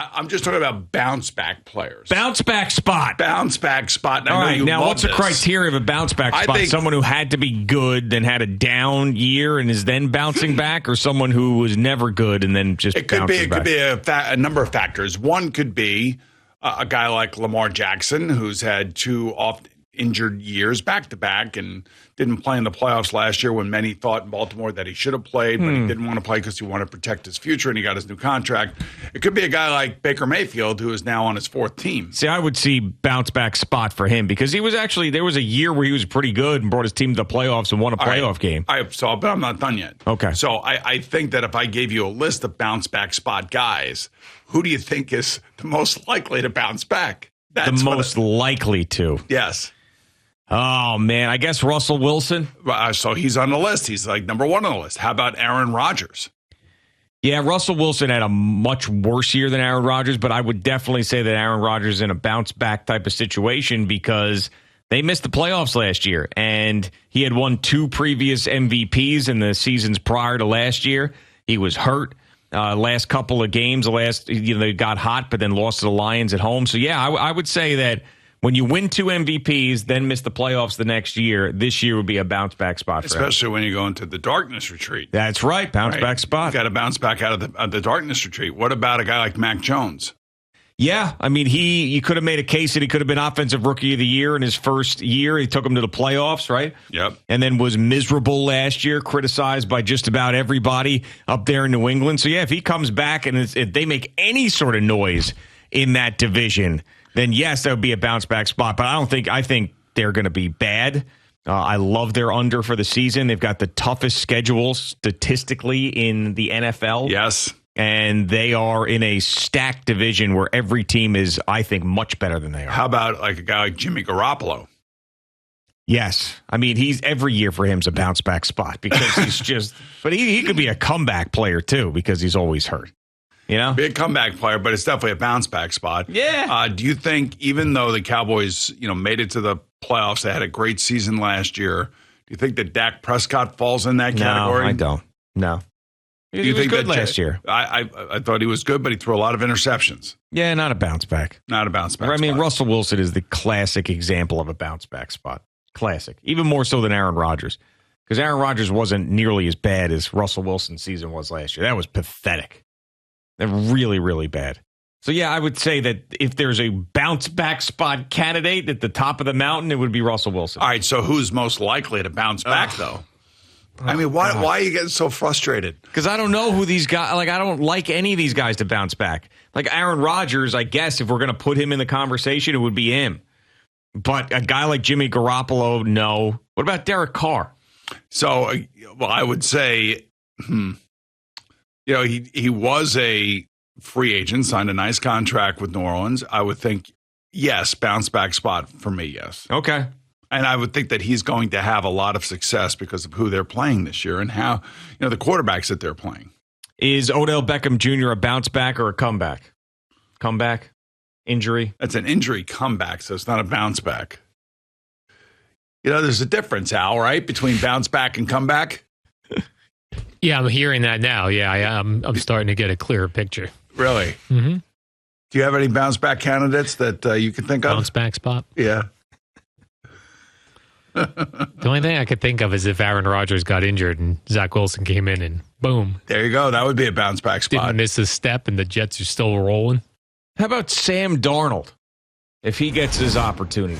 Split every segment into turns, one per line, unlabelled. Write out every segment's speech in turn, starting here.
I'm just talking about bounce back players.
Bounce back spot.
Bounce back spot.
All right, now what's the criteria of a bounce back spot? Someone who had to be good, then had a down year, and is then bouncing back, or someone who was never good and then just bounces back?
It could be a number of factors. One could be a guy like Lamar Jackson, who's had 2 oft-injured years back-to-back and didn't play in the playoffs last year when many thought in Baltimore that he should have played, but he didn't want to play because he wanted to protect his future, and he got his new contract. It could be a guy like Baker Mayfield, who is now on his 4th team.
See, I would see bounce-back spot for him because he was actually – there was a year where he was pretty good and brought his team to the playoffs and won a playoff game.
But I'm not done yet.
Okay.
So I think that if I gave you a list of bounce-back spot guys, who do you think is the most likely to bounce back?
That's the most likely to.
Yes.
Oh, man. I guess Russell Wilson.
So he's on the list. He's like number 1 on the list. How about Aaron Rodgers?
Yeah, Russell Wilson had a much worse year than Aaron Rodgers, but I would definitely say that Aaron Rodgers is in a bounce-back type of situation because they missed the playoffs last year, and he had won 2 previous MVPs in the seasons prior to last year. He was hurt. Last couple of games, they got hot, but then lost to the Lions at home. So, yeah, I would say that when you win 2 MVPs, then miss the playoffs the next year, this year would be a bounce-back spot for him.
Especially when you go into the darkness retreat.
That's right, bounce-back spot.
You got to bounce back out of the darkness retreat. What about a guy like Mac Jones?
Yeah, I mean, you could have made a case that he could have been Offensive Rookie of the Year in his first year. He took him to the playoffs, right?
Yep.
And then was miserable last year, criticized by just about everybody up there in New England. So, yeah, if he comes back and if they make any sort of noise in that division, then yes, that would be a bounce-back spot. But I think they're going to be bad. I love their under for the season. They've got the toughest schedule statistically in the NFL.
Yes.
And they are in a stacked division where every team is, I think, much better than they are.
How about like a guy like Jimmy Garoppolo?
Yes. I mean, every year for him is a bounce-back spot because he's just – but he could be a comeback player, too, because he's always hurt. You know?
Big comeback player, but it's definitely a bounce-back spot.
Yeah.
Do you think, even though the Cowboys, made it to the playoffs, they had a great season last year, do you think that Dak Prescott falls in that category?
No, I don't. No. He was good last year.
I thought he was good, but he threw a lot of interceptions.
Yeah, not a bounce-back.
Not a bounce-back
I mean,
spot.
Russell Wilson is the classic example of a bounce-back spot. Classic. Even more so than Aaron Rodgers. Because Aaron Rodgers wasn't nearly as bad as Russell Wilson's season was last year. That was pathetic. They're really, really bad. So, yeah, I would say that if there's a bounce-back spot candidate at the top of the mountain, it would be Russell Wilson.
All right, so who's most likely to bounce back, though? I mean, why are you getting so frustrated?
Because I don't know who these guys – like, I don't like any of these guys to bounce back. Like, Aaron Rodgers, I guess, if we're going to put him in the conversation, it would be him. But a guy like Jimmy Garoppolo, no. What about Derek Carr?
So, I would say he was a free agent, signed a nice contract with New Orleans. I would think, yes, bounce back spot for me, yes.
Okay.
And I would think that he's going to have a lot of success because of who they're playing this year and how, the quarterbacks that they're playing.
Is Odell Beckham Jr. a bounce back or a comeback? Comeback? Injury?
That's an injury comeback, so it's not a bounce back. There's a difference, Al, right, between bounce back and comeback?
Yeah, I'm hearing that now. Yeah, I'm starting to get a clearer picture.
Really?
Mm-hmm.
Do you have any bounce back candidates that you can think of?
Bounce back spot?
Yeah.
The only thing I could think of is if Aaron Rodgers got injured and Zach Wilson came in and boom.
There you go. That would be a bounce back spot.
Didn't miss a step and the Jets are still rolling.
How about Sam Darnold if he gets his opportunity?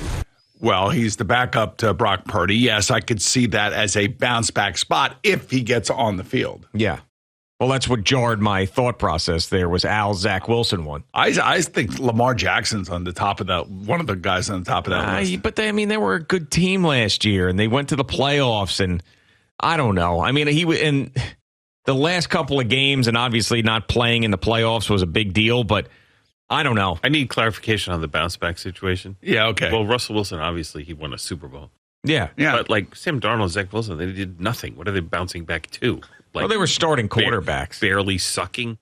Well, he's the backup to Brock Purdy. Yes, I could see that as a bounce back spot if he gets on the field.
Yeah. Well, that's what jarred my thought process there was Zach Wilson one.
I think Lamar Jackson's on the top of that, one of the guys on the top of that list.
But they were a good team last year, and they went to the playoffs, and I don't know. I mean, in the last couple of games, and obviously not playing in the playoffs was a big deal, but I don't know.
I need clarification on the bounce back situation.
Yeah, okay.
Well, Russell Wilson, obviously, he won a Super Bowl.
Yeah.
But like Sam Darnold, Zach Wilson, they did nothing. What are they bouncing back to? Like,
they were starting quarterbacks.
Barely sucking.